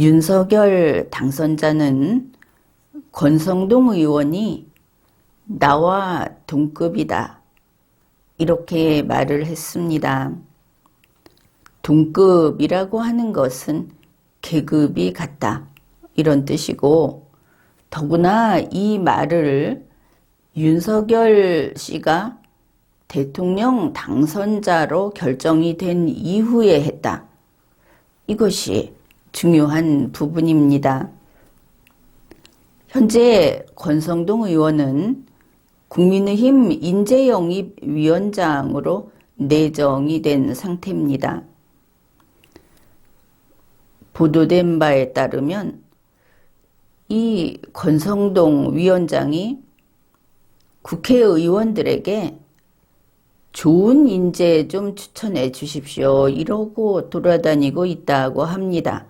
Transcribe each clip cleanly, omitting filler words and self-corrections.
윤석열 당선자는 권성동 의원이 나와 동급이다, 이렇게 말을 했습니다. 동급이라고 하는 것은 계급이 같다, 이런 뜻이고, 더구나 이 말을 윤석열 씨가 대통령 당선자로 결정이 된 이후에 했다. 이것이 중요한 부분입니다. 현재 권성동 의원은 국민의힘 인재영입위원장으로 내정이 된 상태입니다. 보도된 바에 따르면 이 권성동 위원장이 국회의원들에게 좋은 인재 좀 추천해 주십시오, 이러고 돌아다니고 있다고 합니다.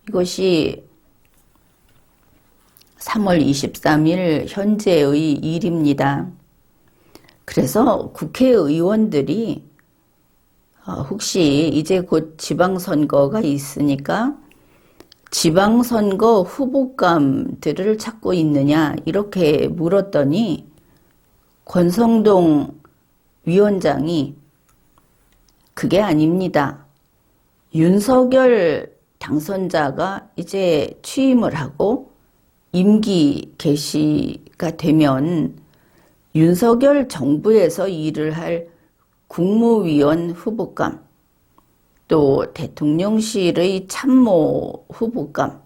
이것이 3월 23일 현재의 일입니다. 그래서 국회의원들이 혹시 이제 곧 지방선거가 있으니까 지방선거 후보감들을 찾고 있느냐, 이렇게 물었더니 권성동 위원장이 그게 아닙니다. 윤석열 당선자가 이제 취임을 하고 임기 개시가 되면 윤석열 정부에서 일을 할 국무위원 후보감, 또 대통령실의 참모 후보감,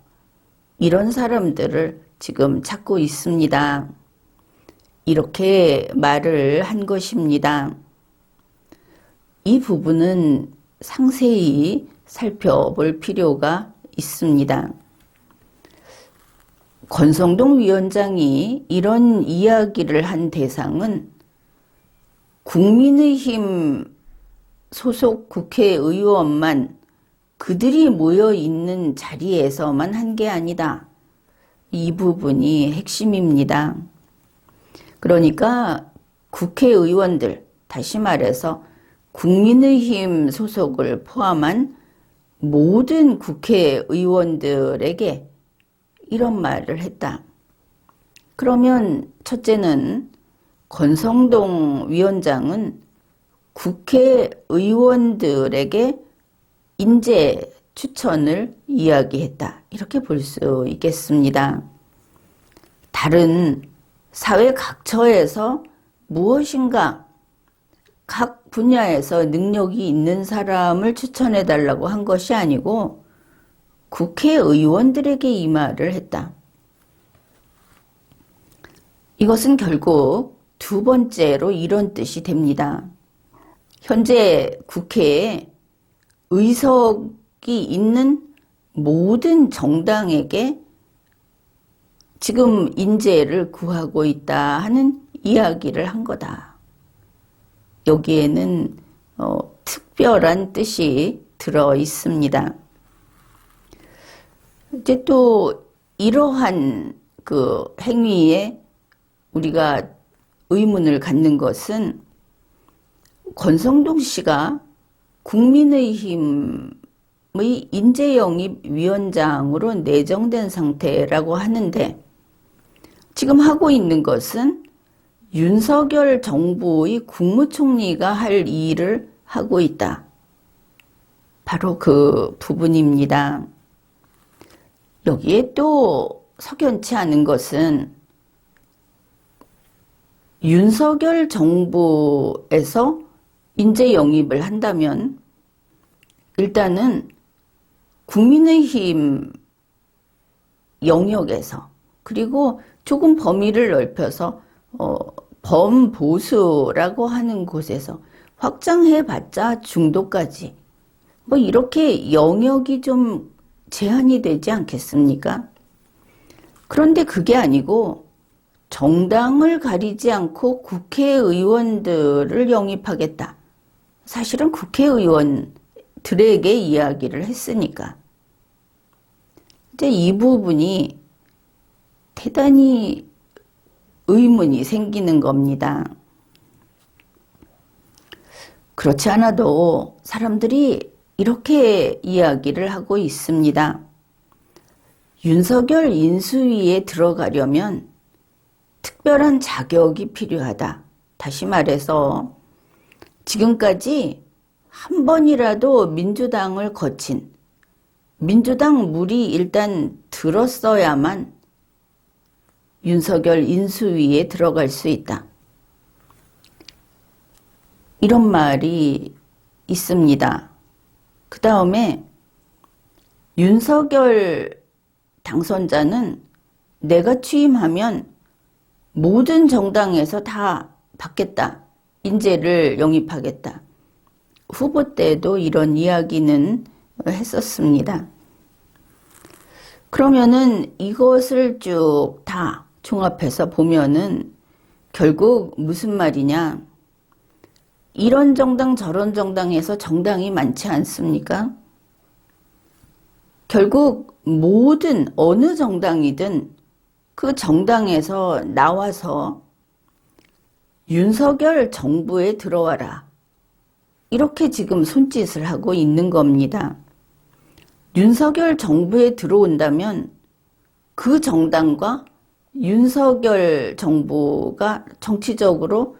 이런 사람들을 지금 찾고 있습니다. 이렇게 말을 한 것입니다. 이 부분은 상세히 살펴볼 필요가 있습니다. 권성동 위원장이 이런 이야기를 한 대상은 국민의힘 소속 국회의원만, 그들이 모여 있는 자리에서만 한 게 아니다. 이 부분이 핵심입니다. 그러니까 국회의원들, 다시 말해서 국민의힘 소속을 포함한 모든 국회의원들에게 이런 말을 했다. 그러면 첫째는 권성동 위원장은 국회의원들에게 인재 추천을 이야기했다, 이렇게 볼 수 있겠습니다. 다른 사회 각처에서 무엇인가 각 분야에서 능력이 있는 사람을 추천해 달라고 한 것이 아니고 국회의원들에게 이 말을 했다. 이것은 결국 두 번째로 이런 뜻이 됩니다. 현재 국회에 의석이 있는 모든 정당에게 지금 인재를 구하고 있다 하는 이야기를 한 거다. 여기에는 특별한 뜻이 들어 있습니다. 이제 또 이러한 그 행위에 우리가 의문을 갖는 것은 권성동 씨가 국민의힘의 인재영입위원장으로 내정된 상태라고 하는데 지금 하고 있는 것은 윤석열 정부의 국무총리가 할 일을 하고 있다. 바로 그 부분입니다. 여기에 또 석연치 않은 것은 윤석열 정부에서 인재 영입을 한다면 일단은 국민의힘 영역에서, 그리고 조금 범위를 넓혀서 범보수라고 하는 곳에서 확장해봤자 중도까지, 뭐 이렇게 영역이 좀 제한이 되지 않겠습니까? 그런데 그게 아니고 정당을 가리지 않고 국회의원들을 영입하겠다. 사실은 국회의원들에게 이야기를 했으니까. 이제 이 부분이 대단히 의문이 생기는 겁니다. 그렇지 않아도 사람들이 이렇게 이야기를 하고 있습니다. 윤석열 인수위에 들어가려면 특별한 자격이 필요하다. 다시 말해서 지금까지 한 번이라도 민주당을 거친 민주당 물이 일단 들었어야만 윤석열 인수위에 들어갈 수 있다. 이런 말이 있습니다. 그 다음에 윤석열 당선자는 내가 취임하면 모든 정당에서 다 받겠다. 인재를 영입하겠다. 후보 때도 이런 이야기는 했었습니다. 그러면은 이것을 쭉 다 종합해서 보면은 결국 무슨 말이냐. 이런 정당 저런 정당에서 정당이 많지 않습니까? 결국 모든 어느 정당이든 그 정당에서 나와서 윤석열 정부에 들어와라. 이렇게 지금 손짓을 하고 있는 겁니다. 윤석열 정부에 들어온다면 그 정당과 윤석열 정부가 정치적으로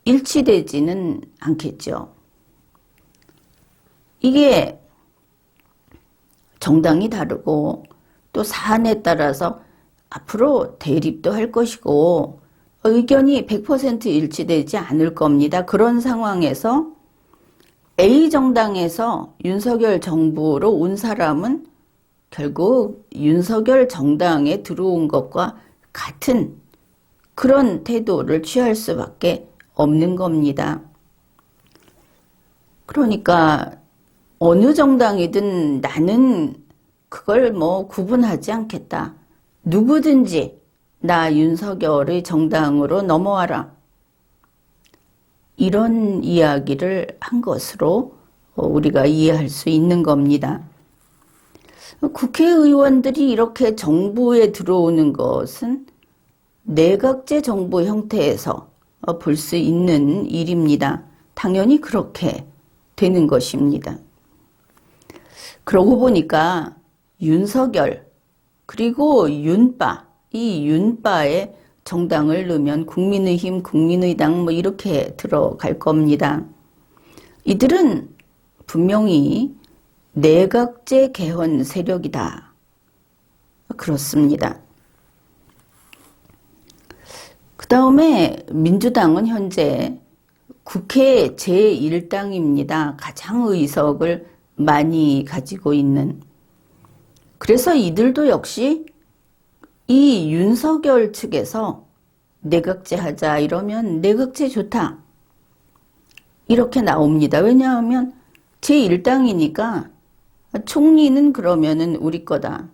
일치되지는 않겠죠. 이게 정당이 다르고 또 사안에 따라서 앞으로 대립도 할 것이고 의견이 100% 일치되지 않을 겁니다. 그런 상황에서 A 정당에서 윤석열 정부로 온 사람은 결국 윤석열 정당에 들어온 것과 같은 그런 태도를 취할 수밖에 없는 겁니다. 그러니까 어느 정당이든 나는 그걸 구분하지 않겠다. 누구든지 나 윤석열의 정당으로 넘어와라. 이런 이야기를 한 것으로 우리가 이해할 수 있는 겁니다. 국회의원들이 이렇게 정부에 들어오는 것은 내각제 정부 형태에서 볼 수 있는 일입니다. 당연히 그렇게 되는 것입니다. 그러고 보니까 윤석열 그리고 윤빠, 이 윤빠에 정당을 넣으면 국민의힘, 국민의당 이렇게 들어갈 겁니다. 이들은 분명히 내각제 개헌 세력이다. 그렇습니다. 그 다음에 민주당은 현재 국회 제1당입니다. 가장 의석을 많이 가지고 있는. 그래서 이들도 역시 이 윤석열 측에서 내각제 하자 이러면 내각제 좋다. 이렇게 나옵니다. 왜냐하면 제1당이니까 총리는 그러면은 우리 거다.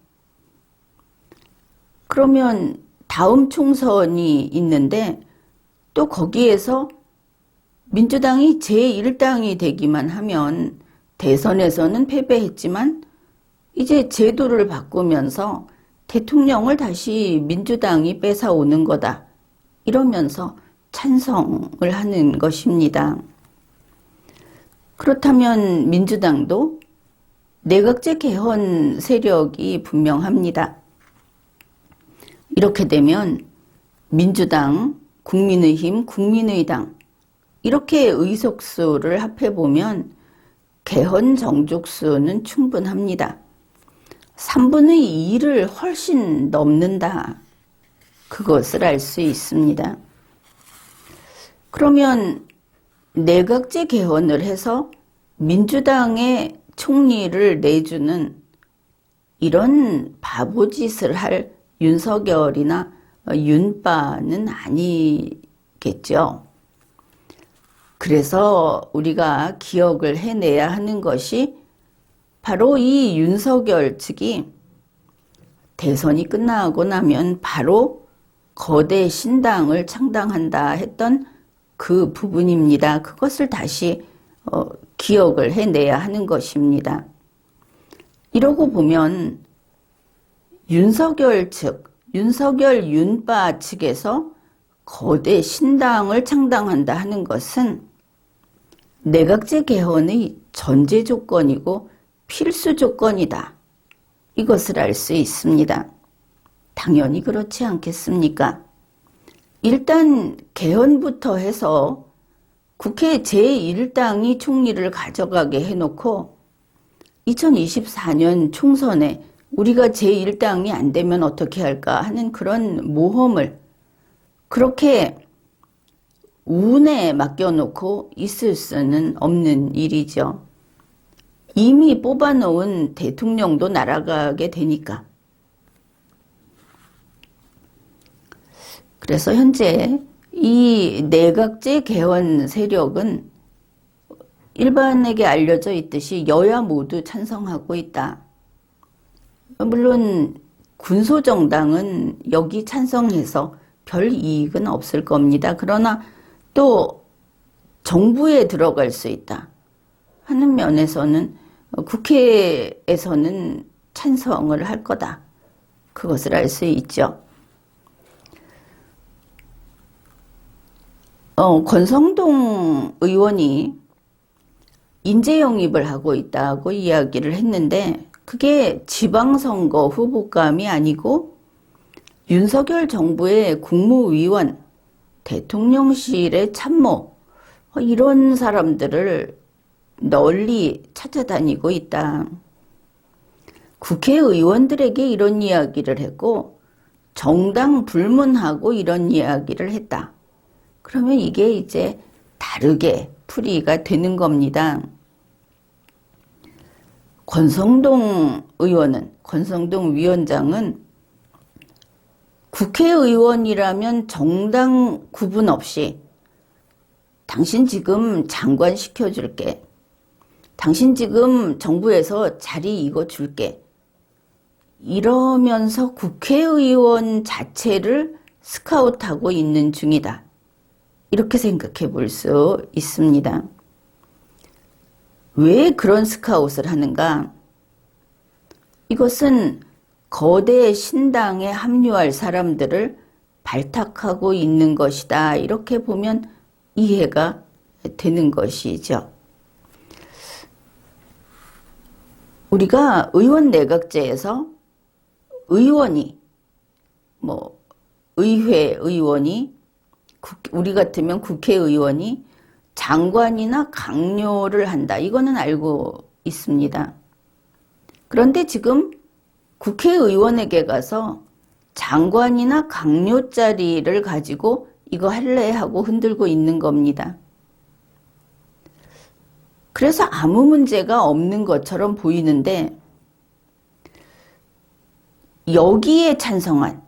그러면 다음 총선이 있는데 또 거기에서 민주당이 제1당이 되기만 하면 대선에서는 패배했지만 이제 제도를 바꾸면서 대통령을 다시 민주당이 뺏어오는 거다. 이러면서 찬성을 하는 것입니다. 그렇다면 민주당도 내각제 개헌 세력이 분명합니다. 이렇게 되면 민주당, 국민의힘, 국민의당 이렇게 의석수를 합해보면 개헌 정족수는 충분합니다. 3분의 2를 훨씬 넘는다. 그것을 알 수 있습니다. 그러면 내각제 개헌을 해서 민주당의 총리를 내주는 이런 바보짓을 할 윤석열이나 윤빠는 아니겠죠. 그래서 우리가 기억을 해내야 하는 것이 바로 이 윤석열 측이 대선이 끝나고 나면 바로 거대 신당을 창당한다 했던 그 부분입니다. 그것을 다시 기억을 해내야 하는 것입니다. 이러고 보면 윤석열 측, 윤석열 윤빠 측에서 거대 신당을 창당한다 하는 것은 내각제 개헌의 전제 조건이고 필수 조건이다. 이것을 알 수 있습니다. 당연히 그렇지 않겠습니까? 일단 개헌부터 해서 국회 제1당이 총리를 가져가게 해놓고 2024년 총선에 우리가 제1당이 안 되면 어떻게 할까 하는 그런 모험을 그렇게 운에 맡겨놓고 있을 수는 없는 일이죠. 이미 뽑아놓은 대통령도 날아가게 되니까. 그래서 현재 이 내각제 개헌 세력은 일반에게 알려져 있듯이 여야 모두 찬성하고 있다. 물론 군소정당은 여기 찬성해서 별 이익은 없을 겁니다. 그러나 또 정부에 들어갈 수 있다 하는 면에서는 국회에서는 찬성을 할 거다. 그것을 알 수 있죠. 권성동 의원이 인재 영입을 하고 있다고 이야기를 했는데 그게 지방선거 후보감이 아니고 윤석열 정부의 국무위원, 대통령실의 참모 이런 사람들을 널리 찾아다니고 있다. 국회의원들에게 이런 이야기를 했고 정당 불문하고 이런 이야기를 했다. 그러면 이게 이제 다르게 풀이가 되는 겁니다. 권성동 위원장은 국회의원이라면 정당 구분 없이 당신 지금 장관 시켜줄게. 당신 지금 정부에서 자리 이거 줄게. 이러면서 국회의원 자체를 스카우트하고 있는 중이다. 이렇게 생각해 볼 수 있습니다. 왜 그런 스카웃을 하는가? 이것은 거대 신당에 합류할 사람들을 발탁하고 있는 것이다. 이렇게 보면 이해가 되는 것이죠. 우리가 의원 내각제에서 의원이, 의회 의원이, 우리 같으면 국회의원이 장관이나 강요를 한다. 이거는 알고 있습니다. 그런데 지금 국회의원에게 가서 장관이나 강요 자리를 가지고 이거 할래 하고 흔들고 있는 겁니다. 그래서 아무 문제가 없는 것처럼 보이는데 여기에 찬성한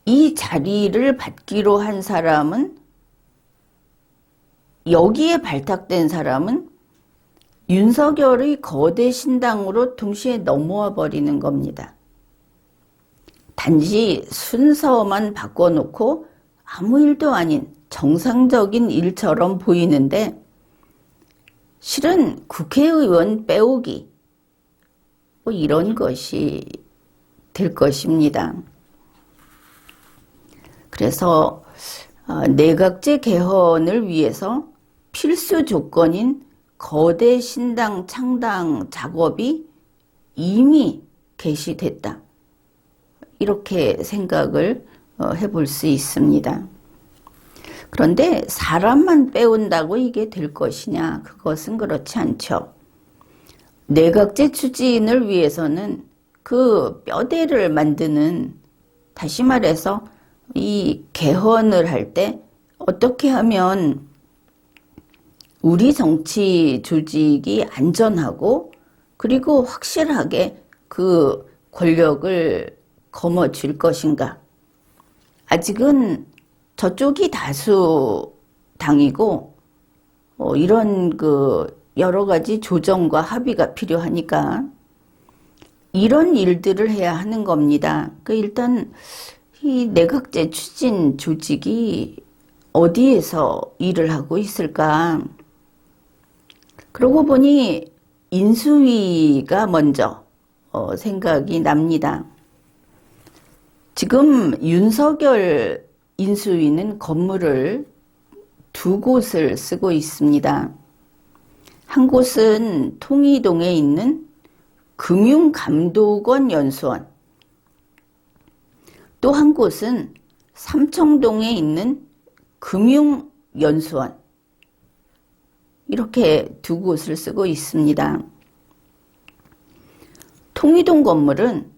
이 자리를 받기로 한 사람은 여기에 발탁된 사람은 윤석열의 거대 신당으로 동시에 넘어와 버리는 겁니다. 단지 순서만 바꿔놓고 아무 일도 아닌 정상적인 일처럼 보이는데 실은 국회의원 빼오기 이런 것이 될 것입니다. 그래서 내각제 개헌을 위해서 필수 조건인 거대 신당 창당 작업이 이미 개시됐다. 이렇게 생각을 해볼 수 있습니다. 그런데 사람만 빼온다고 이게 될 것이냐? 그것은 그렇지 않죠. 내각제 추진을 위해서는 그 뼈대를 만드는, 다시 말해서 이 개헌을 할 때 어떻게 하면 우리 정치 조직이 안전하고 그리고 확실하게 그 권력을 거머쥘 것인가. 아직은 저쪽이 다수 당이고 이런 그 여러 가지 조정과 합의가 필요하니까 이런 일들을 해야 하는 겁니다. 일단 이 내각제 추진 조직이 어디에서 일을 하고 있을까? 그러고 보니 인수위가 먼저 생각이 납니다. 지금 윤석열 인수위는 건물을 두 곳을 쓰고 있습니다. 한 곳은 통이동에 있는 금융감독원 연수원, 또 한 곳은 삼청동에 있는 금융연수원, 이렇게 두 곳을 쓰고 있습니다. 통이동 건물은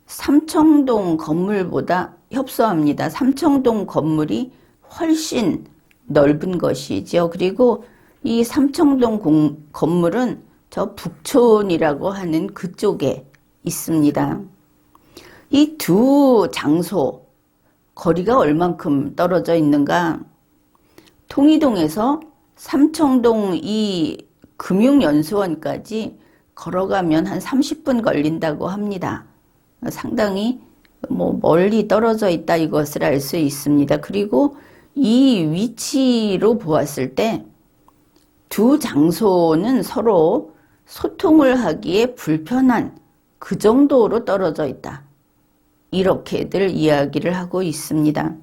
삼청동 건물보다 협소합니다. 삼청동 건물이 훨씬 넓은 것이죠. 그리고 이 삼청동 건물은 저 북촌이라고 하는 그쪽에 있습니다. 이 두 장소 거리가 얼만큼 떨어져 있는가? 통이동에서 삼청동 이 금융연수원까지 걸어가면 한 30분 걸린다고 합니다. 상당히 멀리 떨어져 있다, 이것을 알 수 있습니다. 그리고 이 위치로 보았을 때 두 장소는 서로 소통을 하기에 불편한 그 정도로 떨어져 있다, 이렇게들 이야기를 하고 있습니다.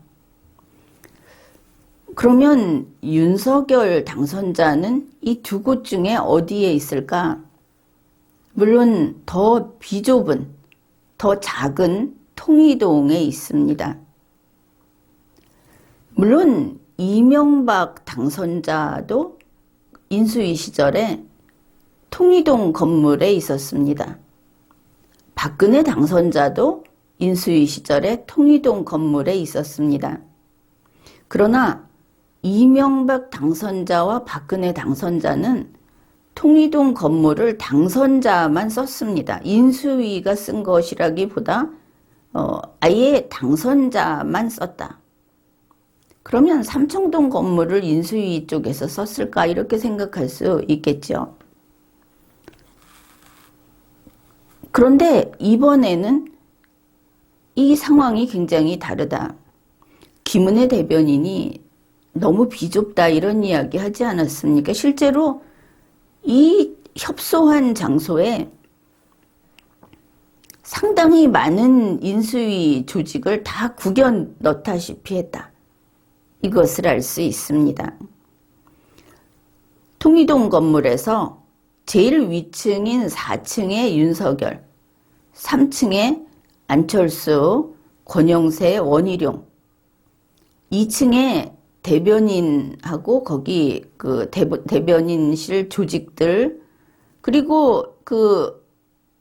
그러면 윤석열 당선자는 이 두 곳 중에 어디에 있을까? 물론 더 비좁은, 더 작은 통이동에 있습니다. 물론 이명박 당선자도 인수위 시절에 통이동 건물에 있었습니다. 박근혜 당선자도 인수위 시절에 통이동 건물에 있었습니다. 그러나 이명박 당선자와 박근혜 당선자는 통이동 건물을 당선자만 썼습니다. 인수위가 쓴 것이라기보다 아예 당선자만 썼다. 그러면 삼청동 건물을 인수위 쪽에서 썼을까, 이렇게 생각할 수 있겠죠. 그런데 이번에는 이 상황이 굉장히 다르다. 김은혜 대변인이 너무 비좁다, 이런 이야기 하지 않았습니까? 실제로 이 협소한 장소에 상당히 많은 인수위 조직을 다 구겨 넣다시피 했다, 이것을 알 수 있습니다. 통이동 건물에서 제일 위층인 4층에 윤석열, 3층에 안철수, 권영세, 원희룡, 2층에 대변인하고 거기 그 대변인실 조직들, 그리고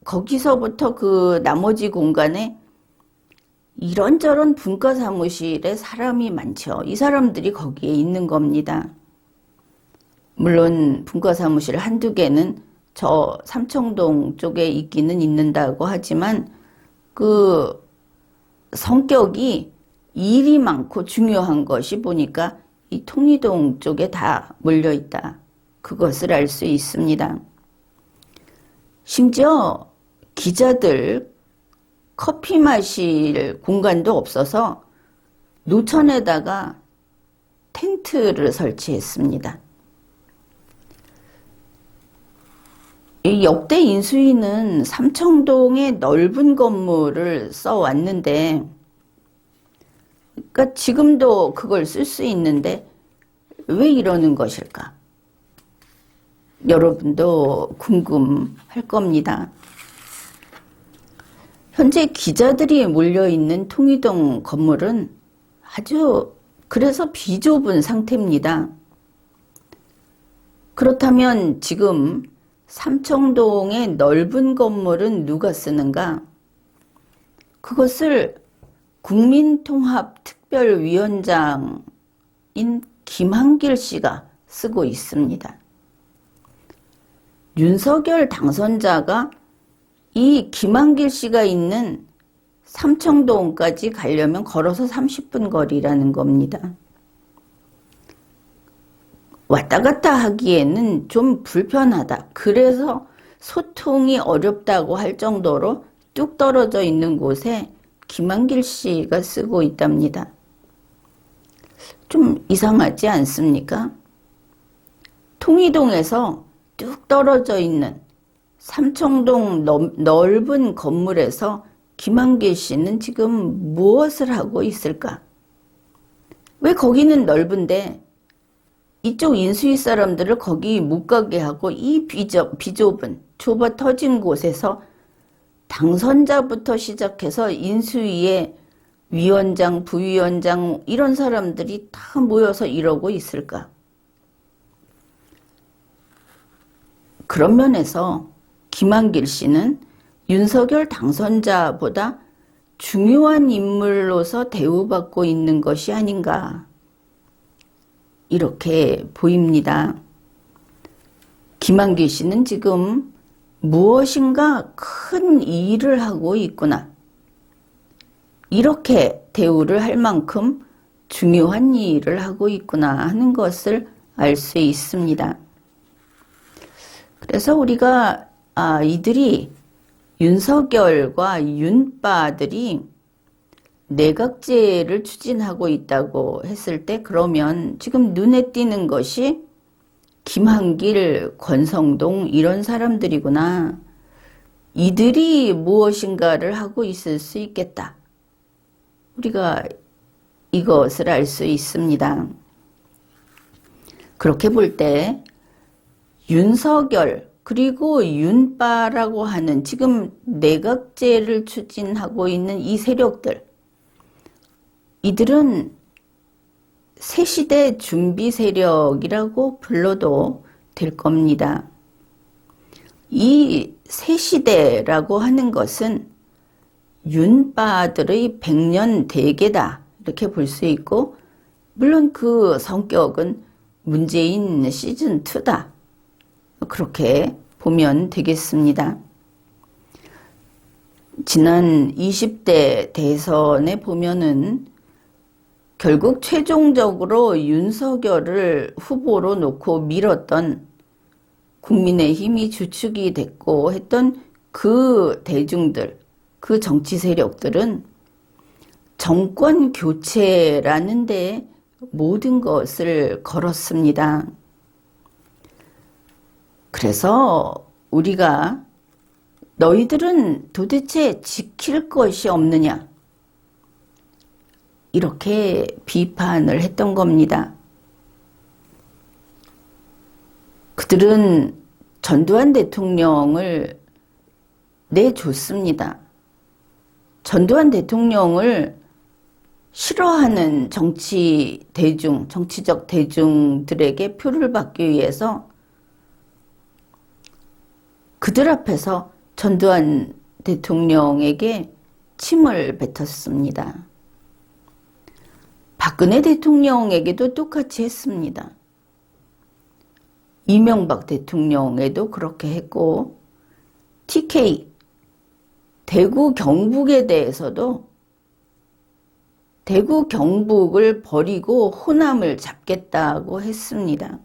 거기서부터 그 나머지 공간에 이런저런 분과 사무실에 사람이 많죠. 이 사람들이 거기에 있는 겁니다. 물론 분과 사무실 한두 개는 저 삼청동 쪽에 있기는 있는다고 하지만 그 성격이 일이 많고 중요한 것이 보니까 이 통이동 쪽에 다 몰려있다, 그것을 알 수 있습니다. 심지어 기자들 커피 마실 공간도 없어서 노천에다가 텐트를 설치했습니다. 이 역대 인수위는 삼청동에 넓은 건물을 써왔는데, 그러니까 지금도 그걸 쓸 수 있는데 왜 이러는 것일까? 여러분도 궁금할 겁니다. 현재 기자들이 몰려있는 통이동 건물은 아주 그래서 비좁은 상태입니다. 그렇다면 지금 삼청동의 넓은 건물은 누가 쓰는가? 그것을 국민통합특별위원장인 김한길 씨가 쓰고 있습니다. 윤석열 당선자가 이 김한길 씨가 있는 삼청동까지 가려면 걸어서 30분 거리라는 겁니다. 왔다 갔다 하기에는 좀 불편하다. 그래서 소통이 어렵다고 할 정도로 뚝 떨어져 있는 곳에 김한길 씨가 쓰고 있답니다. 좀 이상하지 않습니까? 통이동에서 뚝 떨어져 있는 삼청동 넓은 건물에서 김한길 씨는 지금 무엇을 하고 있을까? 왜 거기는 넓은데 이쪽 인수위 사람들을 거기 못 가게 하고 이 비좁은 좁아 터진 곳에서 당선자부터 시작해서 인수위의 위원장, 부위원장 이런 사람들이 다 모여서 이러고 있을까? 그런 면에서 김한길 씨는 윤석열 당선자보다 중요한 인물로서 대우받고 있는 것이 아닌가 이렇게 보입니다. 김한길 씨는 지금 무엇인가 큰 일을 하고 있구나. 이렇게 대우를 할 만큼 중요한 일을 하고 있구나 하는 것을 알 수 있습니다. 그래서 우리가 이들이 윤석열과 윤빠들이 내각제를 추진하고 있다고 했을 때 그러면 지금 눈에 띄는 것이 김한길, 권성동 이런 사람들이구나. 이들이 무엇인가를 하고 있을 수 있겠다. 우리가 이것을 알 수 있습니다. 그렇게 볼 때 윤석열 그리고 윤빠라고 하는 지금 내각제를 추진하고 있는 이 세력들, 이들은 새시대 준비 세력이라고 불러도 될 겁니다. 이 새시대라고 하는 것은 윤빠들의 백년 대계다 이렇게 볼 수 있고, 물론 그 성격은 문재인 시즌2다 그렇게 보면 되겠습니다. 지난 20대 대선에 보면은 결국 최종적으로 윤석열을 후보로 놓고 밀었던 국민의힘이 주축이 됐고 했던 그 대중들, 그 정치 세력들은 정권 교체라는 데 모든 것을 걸었습니다. 그래서 우리가 너희들은 도대체 지킬 것이 없느냐 이렇게 비판을 했던 겁니다. 그들은 전두환 대통령을 내줬습니다. 전두환 대통령을 싫어하는 정치적 대중들에게 표를 받기 위해서 그들 앞에서 전두환 대통령에게 침을 뱉었습니다. 박근혜 대통령에게도 똑같이 했습니다. 이명박 대통령에도 그렇게 했고, TK, 대구 경북에 대해서도 대구 경북을 버리고 호남을 잡겠다고 했습니다.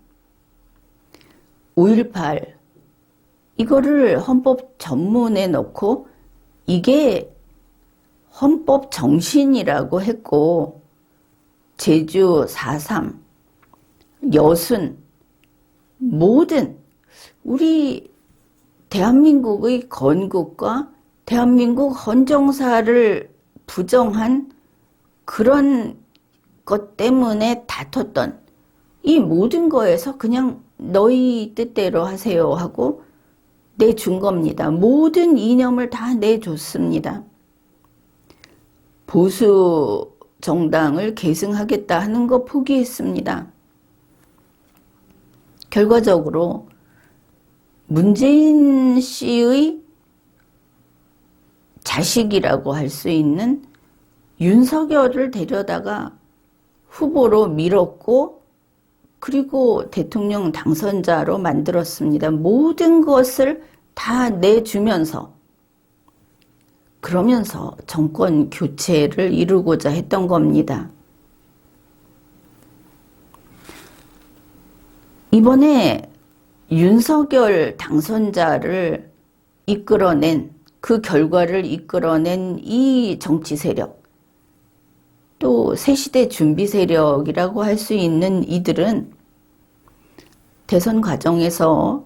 5.18 이거를 헌법 전문에 넣고 이게 헌법 정신이라고 했고, 제주 4.3, 여순, 모든 우리 대한민국의 건국과 대한민국 헌정사를 부정한 그런 것 때문에 다퉜던 이 모든 거에서 그냥 너희 뜻대로 하세요 하고 내준 겁니다. 모든 이념을 다 내줬습니다. 보수 정당을 계승하겠다 하는 거 포기했습니다. 결과적으로 문재인 씨의 자식이라고 할 수 있는 윤석열을 데려다가 후보로 밀었고, 그리고 대통령 당선자로 만들었습니다. 모든 것을 다 내주면서, 그러면서 정권 교체를 이루고자 했던 겁니다. 이번에 윤석열 당선자를 이끌어낸, 그 결과를 이끌어낸 이 정치 세력, 또 새시대 준비 세력이라고 할 수 있는 이들은 대선 과정에서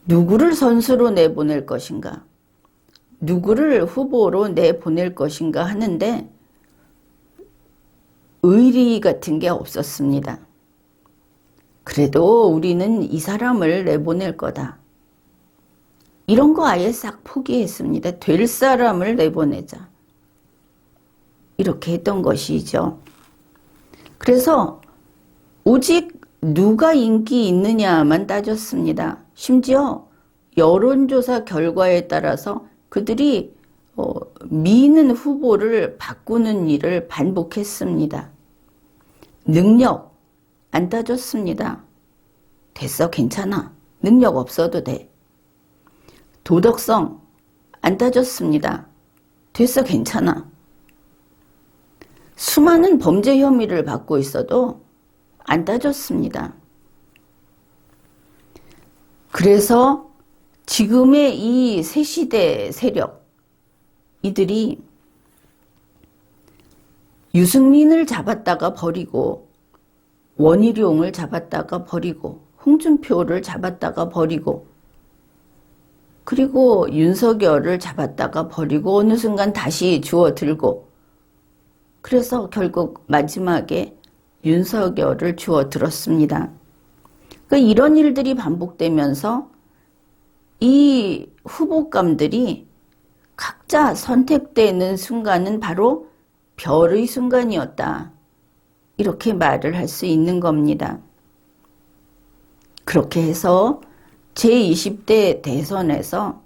누구를 선수로 내보낼 것인가, 누구를 후보로 내보낼 것인가 하는데 의리 같은 게 없었습니다. 그래도 우리는 이 사람을 내보낼 거다. 이런 거 아예 싹 포기했습니다. 될 사람을 내보내자. 이렇게 했던 것이죠. 그래서 오직 누가 인기 있느냐만 따졌습니다. 심지어 여론조사 결과에 따라서 그들이 미는 후보를 바꾸는 일을 반복했습니다. 능력 안 따졌습니다. 됐어, 괜찮아. 능력 없어도 돼. 도덕성 안 따졌습니다. 됐어, 괜찮아. 수많은 범죄 혐의를 받고 있어도 안 따졌습니다. 그래서 지금의 이 새시대 세력, 이들이 유승민을 잡았다가 버리고, 원희룡을 잡았다가 버리고, 홍준표를 잡았다가 버리고, 그리고 윤석열을 잡았다가 버리고 어느 순간 다시 주워들고, 그래서 결국 마지막에 윤석열을 주워들었습니다. 이런 일들이 반복되면서 이 후보감들이 각자 선택되는 순간은 바로 별의 순간이었다. 이렇게 말을 할 수 있는 겁니다. 그렇게 해서 제20대 대선에서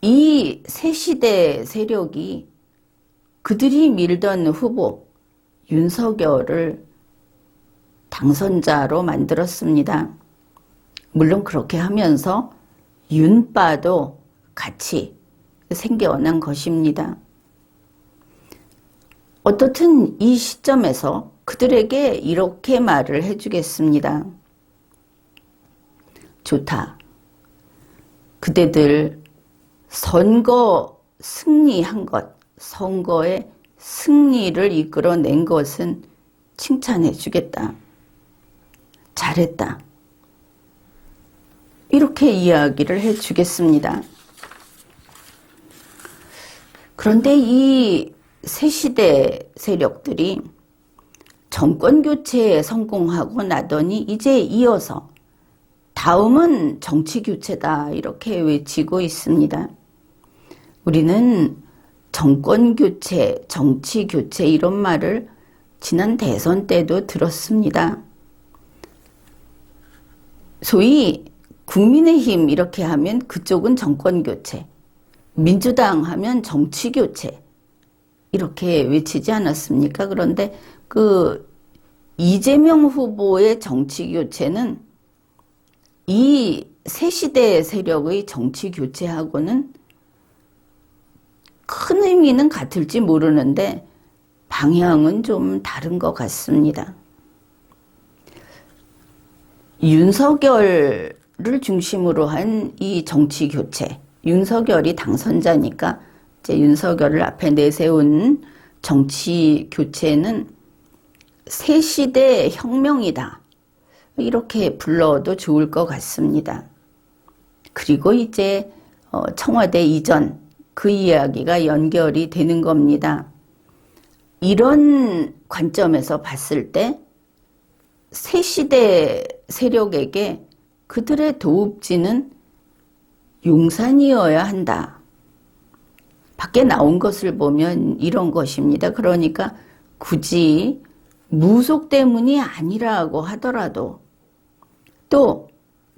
이 새시대 세력이 그들이 밀던 후보 윤석열을 당선자로 만들었습니다. 물론 그렇게 하면서 윤빠도 같이 생겨난 것입니다. 어떻든 이 시점에서 그들에게 이렇게 말을 해주겠습니다. 좋다. 그대들 선거 승리한 것, 선거의 승리를 이끌어낸 것은 칭찬해 주겠다. 잘했다. 이렇게 이야기를 해 주겠습니다. 그런데 이 새시대 세력들이 정권 교체에 성공하고 나더니 이제 이어서 다음은 정치 교체다 이렇게 외치고 있습니다. 우리는 정권 교체, 정치 교체 이런 말을 지난 대선 때도 들었습니다. 소위 국민의힘 이렇게 하면 그쪽은 정권 교체, 민주당 하면 정치 교체 이렇게 외치지 않았습니까? 그런데 이재명 후보의 정치 교체는 이 새시대 세력의 정치 교체하고는 큰 의미는 같을지 모르는데 방향은 좀 다른 것 같습니다. 윤석열을 중심으로 한 이 정치 교체, 윤석열이 당선자니까 이제 윤석열을 앞에 내세운 정치 교체는 새시대 혁명이다. 이렇게 불러도 좋을 것 같습니다. 그리고 이제 청와대 이전 그 이야기가 연결이 되는 겁니다. 이런 관점에서 봤을 때 새시대 세력에게 그들의 도읍지는 용산이어야 한다. 밖에 나온 것을 보면 이런 것입니다. 그러니까 굳이 무속 때문이 아니라고 하더라도 또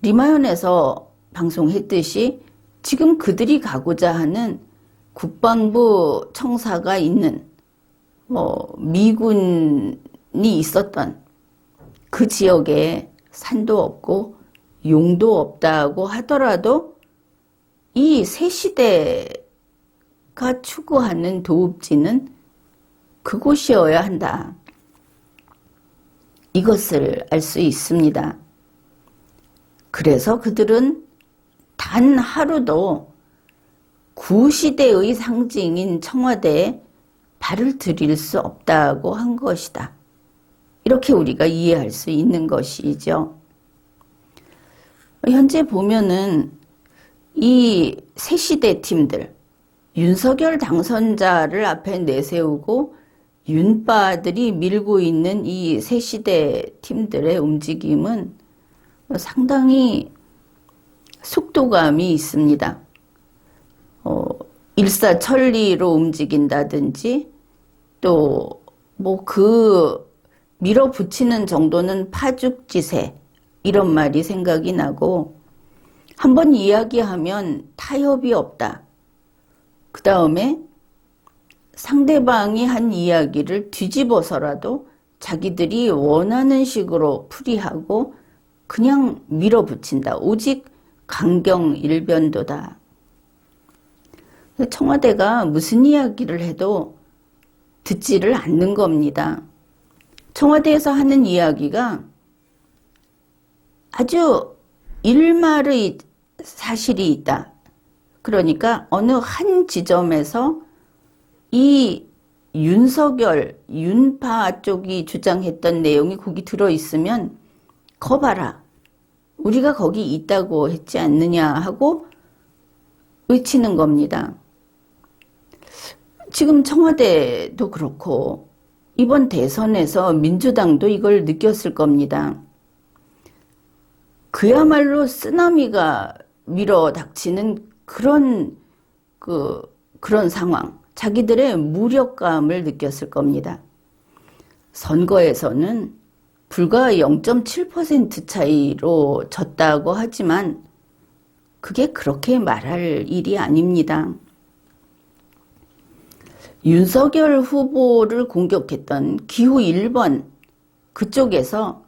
리마연에서 방송했듯이 지금 그들이 가고자 하는 국방부 청사가 있는 미군이 있었던 그 지역에 산도 없고 용도 없다고 하더라도 이 새시대가 추구하는 도읍지는 그곳이어야 한다. 이것을 알 수 있습니다. 그래서 그들은 단 하루도 구시대의 상징인 청와대에 발을 들일 수 없다고 한 것이다. 이렇게 우리가 이해할 수 있는 것이죠. 현재 보면은 이 새시대 팀들, 윤석열 당선자를 앞에 내세우고 윤빠들이 밀고 있는 이 새시대 팀들의 움직임은 상당히 속도감이 있습니다. 일사천리로 움직인다든지 또 뭐 밀어붙이는 정도는 파죽지세 이런 말이 생각이 나고 한번 이야기하면 타협이 없다. 그 다음에 상대방이 한 이야기를 뒤집어서라도 자기들이 원하는 식으로 풀이하고 그냥 밀어붙인다. 오직 강경일변도다. 청와대가 무슨 이야기를 해도 듣지를 않는 겁니다. 청와대에서 하는 이야기가 아주 일말의 사실이 있다. 그러니까 어느 한 지점에서 이 윤석열, 윤파 쪽이 주장했던 내용이 거기 들어있으면 거 봐라. 우리가 거기 있다고 했지 않느냐 하고 외치는 겁니다. 지금 청와대도 그렇고 이번 대선에서 민주당도 이걸 느꼈을 겁니다. 그야말로 쓰나미가 밀어닥치는 그런 상황, 자기들의 무력감을 느꼈을 겁니다. 선거에서는 불과 0.7% 차이로 졌다고 하지만 그게 그렇게 말할 일이 아닙니다. 윤석열 후보를 공격했던 기호 1번 그쪽에서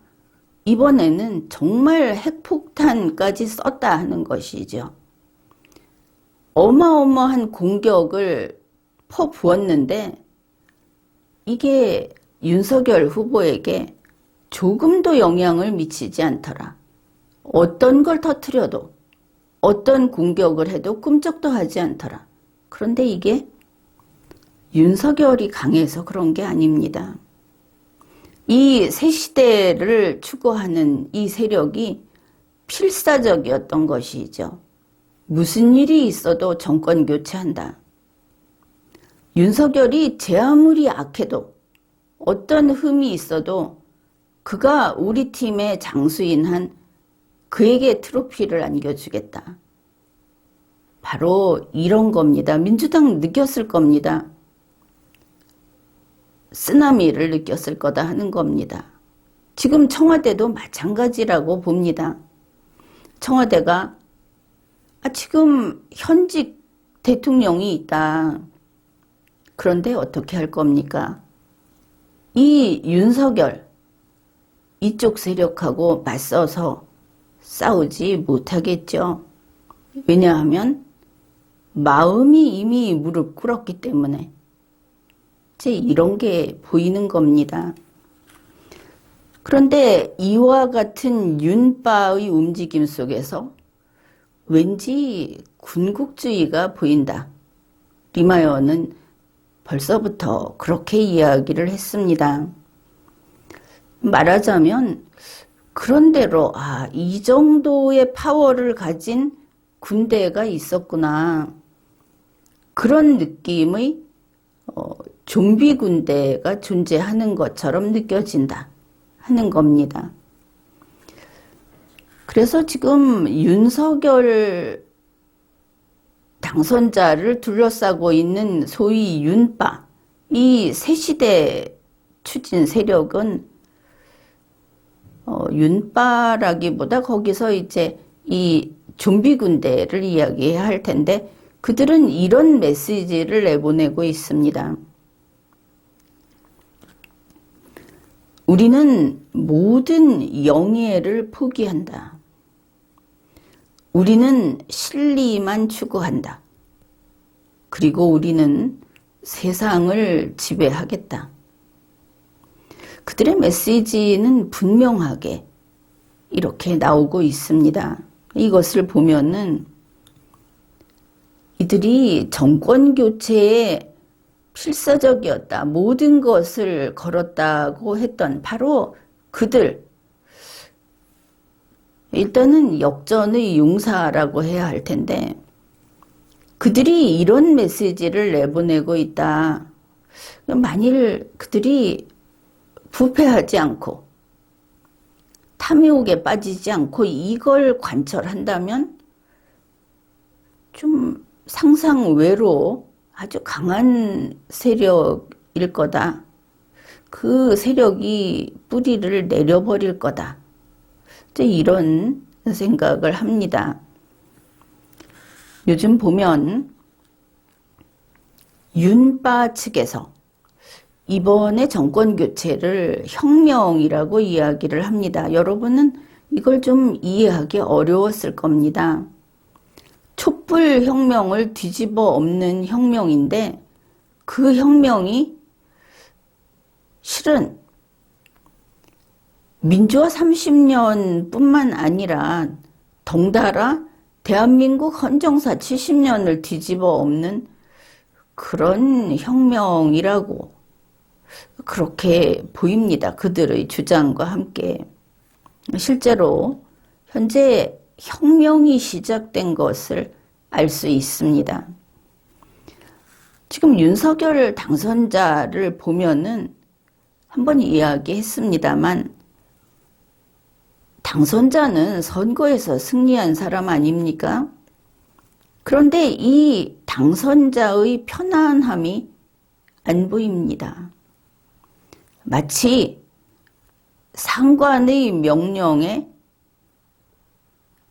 이번에는 정말 핵폭탄까지 썼다 하는 것이죠. 어마어마한 공격을 퍼부었는데 이게 윤석열 후보에게 조금도 영향을 미치지 않더라. 어떤 걸 터뜨려도 어떤 공격을 해도 꿈쩍도 하지 않더라. 그런데 이게 윤석열이 강해서 그런 게 아닙니다. 이 새시대를 추구하는 이 세력이 필사적이었던 것이죠. 무슨 일이 있어도 정권 교체한다. 윤석열이 제 아무리 악해도 어떤 흠이 있어도 그가 우리 팀의 장수인 한 그에게 트로피를 안겨주겠다. 바로 이런 겁니다. 민주당 느꼈을 겁니다. 쓰나미를 느꼈을 거다 하는 겁니다. 지금 청와대도 마찬가지라고 봅니다. 청와대가 지금 현직 대통령이 있다. 그런데 어떻게 할 겁니까? 이 윤석열, 이쪽 세력하고 맞서서 싸우지 못하겠죠. 왜냐하면 마음이 이미 무릎 꿇었기 때문에 이런 게 보이는 겁니다. 그런데 이와 같은 윤빠의 움직임 속에서 왠지 군국주의가 보인다. 리마이어는 벌써부터 그렇게 이야기를 했습니다. 말하자면 그런대로 이 정도의 파워를 가진 군대가 있었구나. 그런 느낌의 좀비 군대가 존재하는 것처럼 느껴진다 하는 겁니다. 그래서 지금 윤석열 당선자를 둘러싸고 있는 소위 윤빠, 이 새시대 추진 세력은 윤빠라기보다 거기서 이제 이 좀비 군대를 이야기해야 할 텐데 그들은 이런 메시지를 내보내고 있습니다. 우리는 모든 영예를 포기한다. 우리는 실리만 추구한다. 그리고 우리는 세상을 지배하겠다. 그들의 메시지는 분명하게 이렇게 나오고 있습니다. 이것을 보면은 이들이 정권 교체에 필사적이었다. 모든 것을 걸었다고 했던 바로 그들. 일단은 역전의 용사라고 해야 할 텐데 그들이 이런 메시지를 내보내고 있다. 만일 그들이 부패하지 않고 탐욕에 빠지지 않고 이걸 관철한다면 좀 상상 외로 아주 강한 세력일 거다. 그 세력이 뿌리를 내려버릴 거다. 이런 생각을 합니다. 요즘 보면 윤빠 측에서 이번에 정권 교체를 혁명이라고 이야기를 합니다. 여러분은 이걸 좀 이해하기 어려웠을 겁니다. 촛불 혁명을 뒤집어 엎는 혁명인데 그 혁명이 실은 민주화 30년 뿐만 아니라 덩달아 대한민국 헌정사 70년을 뒤집어 엎는 그런 혁명이라고 그렇게 보입니다. 그들의 주장과 함께. 실제로 현재 혁명이 시작된 것을 알 수 있습니다. 지금 윤석열 당선자를 보면은 한번 이야기했습니다만 당선자는 선거에서 승리한 사람 아닙니까? 그런데 이 당선자의 편안함이 안 보입니다. 마치 상관의 명령에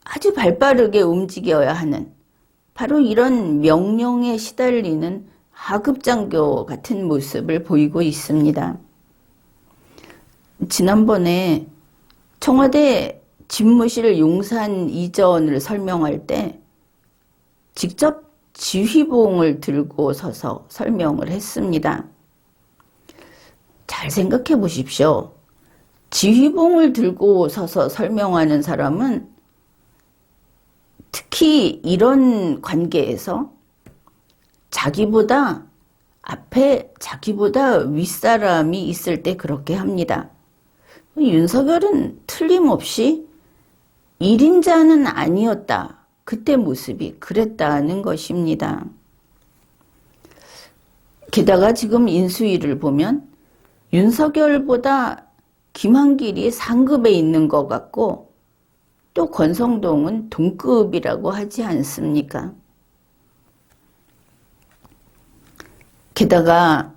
아주 발빠르게 움직여야 하는 바로 이런 명령에 시달리는 하급장교 같은 모습을 보이고 있습니다. 지난번에 청와대 집무실 용산 이전을 설명할 때 직접 지휘봉을 들고 서서 설명을 했습니다. 잘 생각해 보십시오. 지휘봉을 들고 서서 설명하는 사람은 특히 이런 관계에서 자기보다 앞에 자기보다 윗사람이 있을 때 그렇게 합니다. 윤석열은 틀림없이 1인자는 아니었다. 그때 모습이 그랬다는 것입니다. 게다가 지금 인수위를 보면 윤석열보다 김한길이 상급에 있는 것 같고 또 권성동은 동급이라고 하지 않습니까? 게다가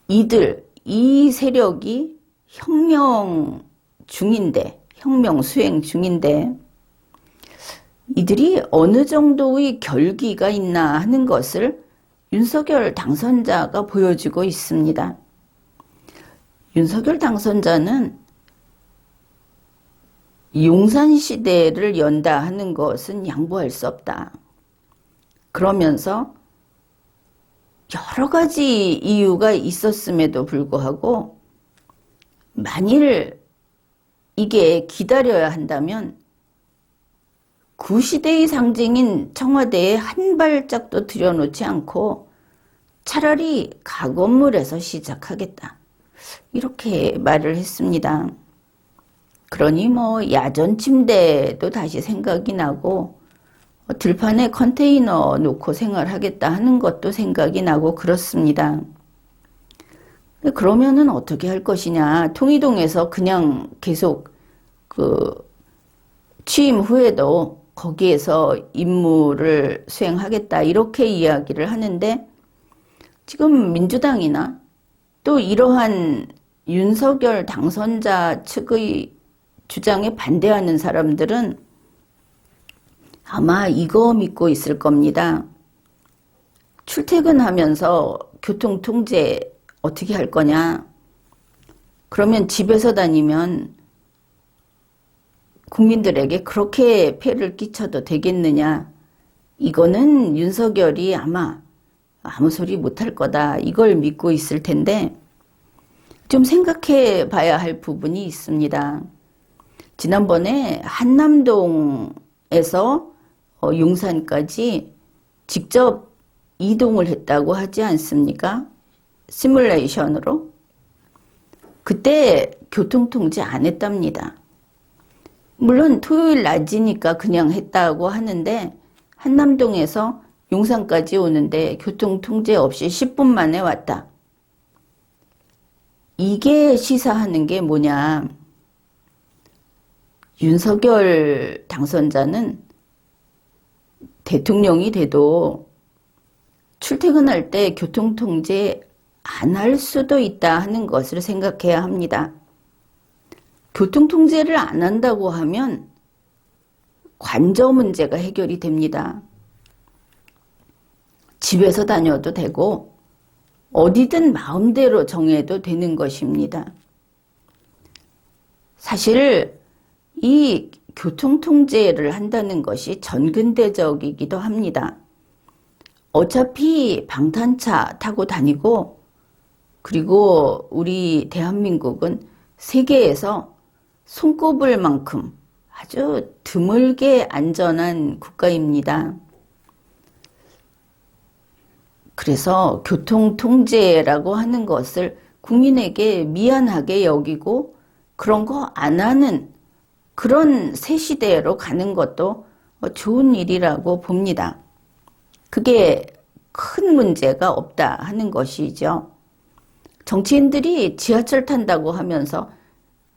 이 세력이 혁명 중인데, 혁명 수행 중인데 이들이 어느 정도의 결기가 있나 하는 것을 윤석열 당선자가 보여주고 있습니다. 윤석열 당선자는 용산시대를 연다 하는 것은 양보할 수 없다. 그러면서 여러 가지 이유가 있었음에도 불구하고 만일 이게 기다려야 한다면 구시대의 상징인 청와대에 한 발짝도 들여놓지 않고 차라리 가건물에서 시작하겠다. 이렇게 말을 했습니다. 그러니 야전 침대도 다시 생각이 나고 들판에 컨테이너 놓고 생활하겠다 하는 것도 생각이 나고 그렇습니다. 그러면은 어떻게 할 것이냐. 통이동에서 그냥 계속 취임 후에도 거기에서 임무를 수행하겠다 이렇게 이야기를 하는데 지금 민주당이나 또 이러한 윤석열 당선자 측의 주장에 반대하는 사람들은 아마 이거 믿고 있을 겁니다. 출퇴근하면서 교통통제 어떻게 할 거냐? 그러면 집에서 다니면 국민들에게 그렇게 폐를 끼쳐도 되겠느냐? 이거는 윤석열이 아마 아무 소리 못할 거다. 이걸 믿고 있을 텐데 좀 생각해 봐야 할 부분이 있습니다. 지난번에 한남동에서 용산까지 직접 이동을 했다고 하지 않습니까? 시뮬레이션으로. 그때 교통통제 안 했답니다. 물론 토요일 낮이니까 그냥 했다고 하는데 한남동에서 용산까지 오는데 교통통제 없이 10분 만에 왔다. 이게 시사하는 게 뭐냐. 윤석열 당선자는 대통령이 돼도 출퇴근할 때 교통통제 안 할 수도 있다 하는 것을 생각해야 합니다. 교통통제를 안 한다고 하면 관저 문제가 해결이 됩니다. 집에서 다녀도 되고 어디든 마음대로 정해도 되는 것입니다. 사실 이 교통통제를 한다는 것이 전근대적이기도 합니다. 어차피 방탄차 타고 다니고 그리고 우리 대한민국은 세계에서 손꼽을 만큼 아주 드물게 안전한 국가입니다. 그래서 교통통제라고 하는 것을 국민에게 미안하게 여기고 그런 거 안 하는 그런 새 시대로 가는 것도 좋은 일이라고 봅니다. 그게 큰 문제가 없다 하는 것이죠. 정치인들이 지하철 탄다고 하면서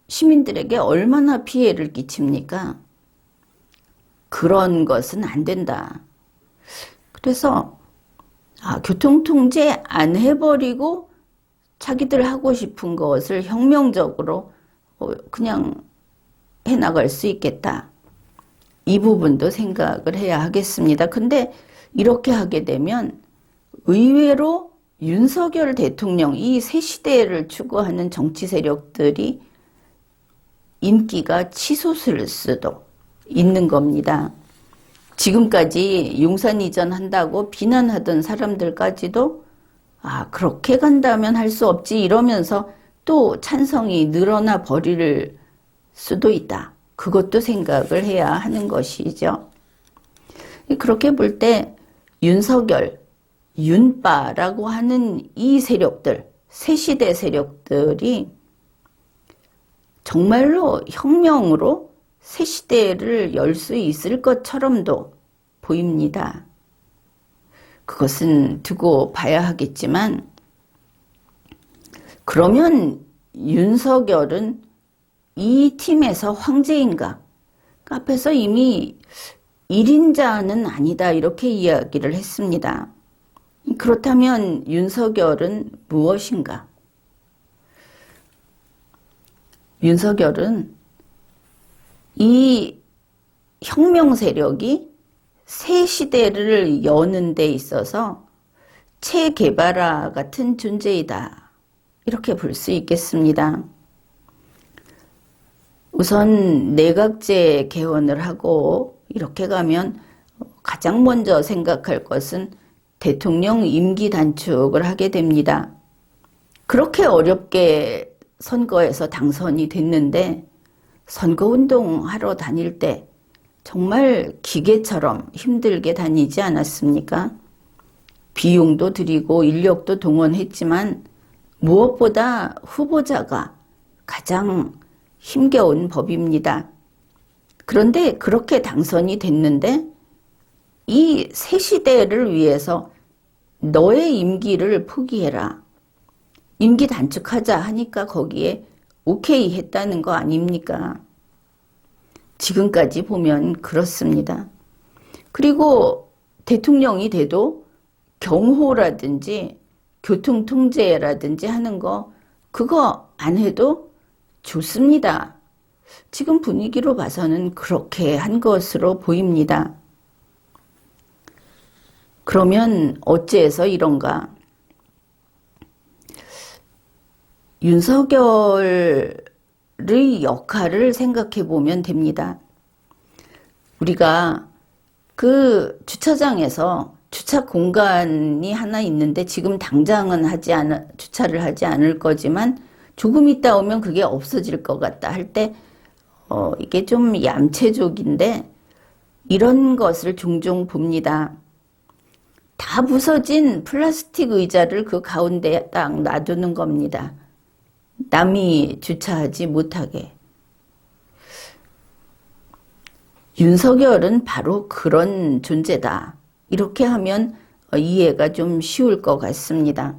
시민들에게 얼마나 피해를 끼칩니까? 그런 것은 안 된다. 그래서 교통통제 안 해버리고 자기들 하고 싶은 것을 혁명적으로 그냥 해나갈 수 있겠다. 이 부분도 생각을 해야 하겠습니다. 근데 이렇게 하게 되면 의외로 윤석열 대통령 이 새 시대를 추구하는 정치 세력들이 인기가 치솟을 수도 있는 겁니다. 지금까지 용산 이전한다고 비난하던 사람들까지도 그렇게 간다면 할 수 없지 이러면서 또 찬성이 늘어나 버릴 수도 있다. 그것도 생각을 해야 하는 것이죠. 그렇게 볼 때 윤석열, 윤빠라고 하는 이 세력들, 새시대 세력들이 정말로 혁명으로 새시대를 열 수 있을 것처럼도 보입니다. 그것은 두고 봐야 하겠지만 그러면 윤석열은 이 팀에서 황제인가? 앞에서 이미 1인자는 아니다 이렇게 이야기를 했습니다. 그렇다면 윤석열은 무엇인가? 윤석열은 이 혁명 세력이 새 시대를 여는 데 있어서 체 게바라 같은 존재이다. 이렇게 볼 수 있겠습니다. 우선 내각제 개헌을 하고 이렇게 가면 가장 먼저 생각할 것은 대통령 임기 단축을 하게 됩니다. 그렇게 어렵게 선거에서 당선이 됐는데 선거운동 하러 다닐 때 정말 기계처럼 힘들게 다니지 않았습니까? 비용도 들이고 인력도 동원했지만 무엇보다 후보자가 가장 힘겨운 법입니다. 그런데 그렇게 당선이 됐는데 이 새 시대를 위해서 너의 임기를 포기해라. 임기 단축하자 하니까 거기에 오케이 했다는 거 아닙니까? 지금까지 보면 그렇습니다. 그리고 대통령이 돼도 경호라든지 교통통제라든지 하는 거 그거 안 해도 좋습니다. 지금 분위기로 봐서는 그렇게 한 것으로 보입니다. 그러면 어째서 이런가? 윤석열의 역할을 생각해 보면 됩니다. 우리가 그 주차장에서 주차 공간이 하나 있는데 지금 당장은 주차를 하지 않을 거지만 조금 있다 오면 그게 없어질 것 같다 할 때 이게 좀 얌체족인데 이런 것을 종종 봅니다. 다 부서진 플라스틱 의자를 그 가운데에 딱 놔두는 겁니다. 남이 주차하지 못하게. 윤석열은 바로 그런 존재다. 이렇게 하면 이해가 좀 쉬울 것 같습니다.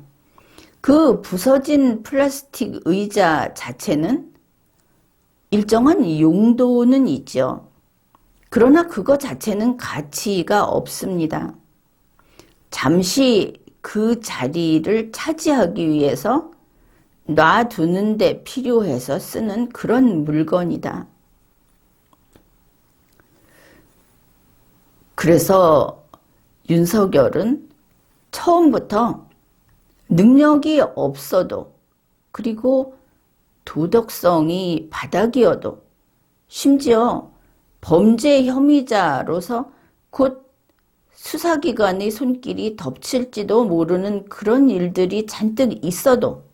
그 부서진 플라스틱 의자 자체는 일정한 용도는 있죠. 그러나 그거 자체는 가치가 없습니다. 잠시 그 자리를 차지하기 위해서 놔두는 데 필요해서 쓰는 그런 물건이다. 그래서 윤석열은 처음부터 능력이 없어도, 그리고 도덕성이 바닥이어도, 심지어 범죄 혐의자로서 곧 수사기관의 손길이 덮칠지도 모르는 그런 일들이 잔뜩 있어도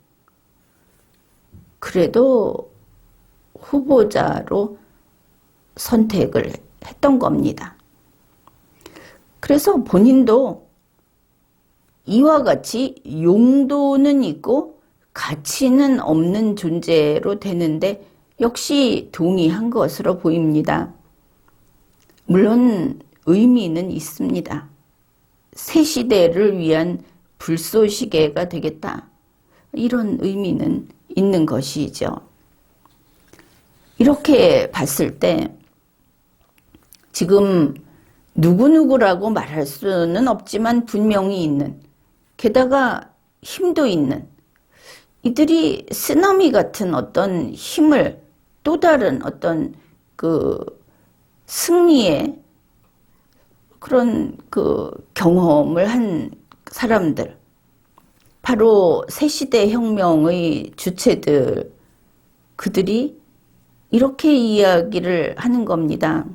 그래도 후보자로 선택을 했던 겁니다. 그래서 본인도 이와 같이 용도는 있고 가치는 없는 존재로 되는데 역시 동의한 것으로 보입니다. 물론 의미는 있습니다. 새 시대를 위한 불쏘시개가 되겠다. 이런 의미는 있는 것이죠. 이렇게 봤을 때 지금 누구누구라고 말할 수는 없지만 분명히 있는, 게다가 힘도 있는 이들이 쓰나미 같은 어떤 힘을, 또 다른 어떤 그 승리의 그런 그 경험을 한 사람들, 바로 새시대 혁명의 주체들, 그들이 이렇게 이야기를 하는 겁니다.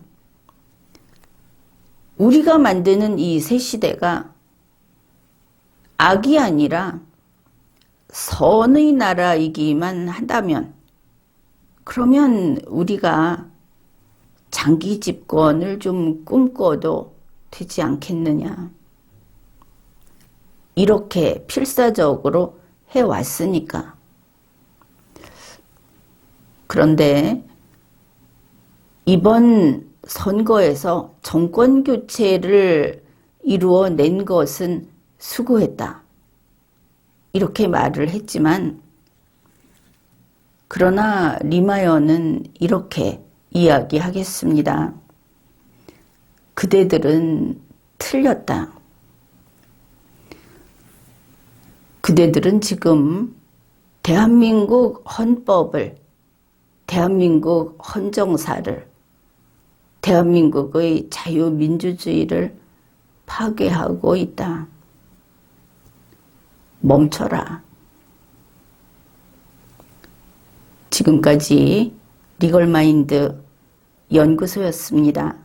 우리가 만드는 이 새시대가 악이 아니라 선의 나라이기만 한다면, 그러면 우리가 장기 집권을 좀 꿈꿔도 되지 않겠느냐. 이렇게 필사적으로 해왔으니까. 그런데 이번 선거에서 정권 교체를 이루어낸 것은 수고했다. 이렇게 말을 했지만, 그러나 리마여는 이렇게 이야기하겠습니다. 그대들은 틀렸다. 그대들은 지금 대한민국 헌법을, 대한민국 헌정사를, 대한민국의 자유민주주의를 파괴하고 있다. 멈춰라. 지금까지 리걸마인드 연구소였습니다.